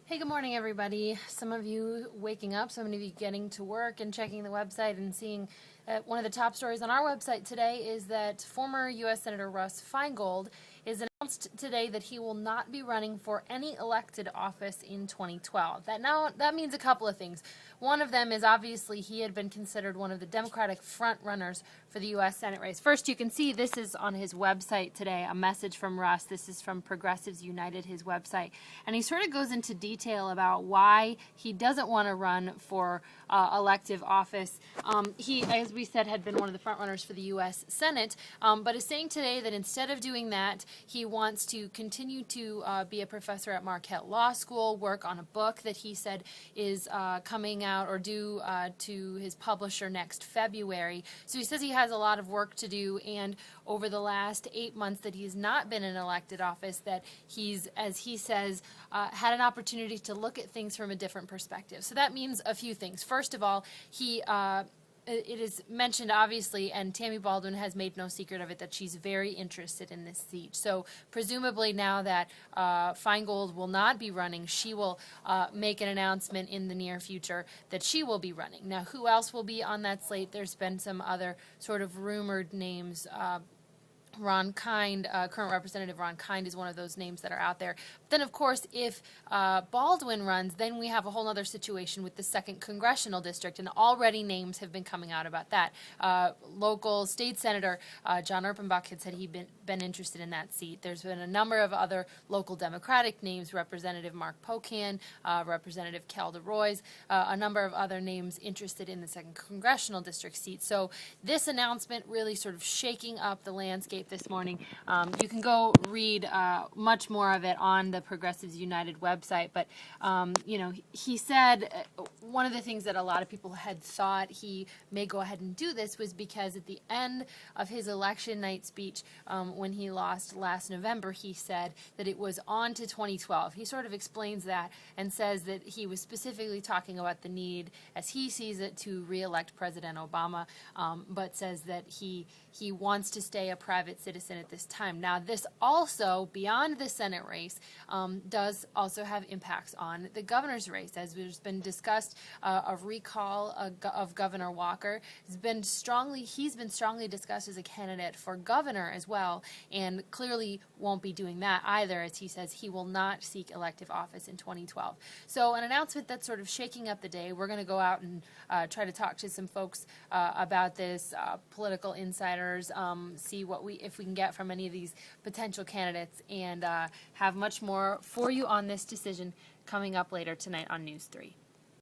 Hey, good morning, everybody. Some of you waking up, some of you getting to work and checking the website and seeing one of the top stories on our website today is that former U.S. Senator Russ Feingold is announced today that he will not be running for any elected office in 2012. That means a couple of things. One of them is obviously he had been considered one of the Democratic front runners for the U.S. Senate race. First, you can see this is on his website today, a message from Russ. This is from Progressives United, his website. And he sort of goes into detail about why he doesn't want to run for elective office. He, as we said, had been one of the front runners for the U.S. Senate, but is saying today that instead of doing that, he wants to continue to be a professor at Marquette Law School, work on a book that he said is coming out or due to his publisher next February. So he says he has a lot of work to do, and over the last 8 months that he's not been in elected office, that he's, as he says, had an opportunity to look at things from a different perspective. So that means a few things. First of all, it is mentioned, obviously, and Tammy Baldwin has made no secret of it, that she's very interested in this seat. So presumably now that Feingold will not be running, she will make an announcement in the near future that she will be running. Now, who else will be on that slate? There's been some other sort of rumored names. Ron Kind, current Representative Ron Kind is one of those names that are out there. But then, of course, if Baldwin runs, then we have a whole other situation with the 2nd Congressional District, and already names have been coming out about that. Local state senator John Erpenbach had said he'd been interested in that seat. There's been a number of other local Democratic names, Representative Mark Pocan, Representative Cal DeRoy's, a number of other names interested in the 2nd Congressional District seat. So this announcement really sort of shaking up the landscape this morning. You can go read much more of it on the Progressives United website, but he said one of the things that a lot of people had thought he may go ahead and do this was because at the end of his election night speech when he lost last November, he said that it was on to 2012. He sort of explains that and says that he was specifically talking about the need, as he sees it, to re-elect President Obama, but says that he wants to stay a private citizen at this time. Now, this also, beyond the Senate race, does also have impacts on the governor's race. As there's been discussed, a recall of Governor Walker he's been strongly discussed as a candidate for governor as well, and clearly won't be doing that either, as he says he will not seek elective office in 2012. So an announcement that's sort of shaking up the day. We're going to go out and try to talk to some folks about this, political insiders, see if we can get from any of these potential candidates, and have much more for you on this decision coming up later tonight on News 3.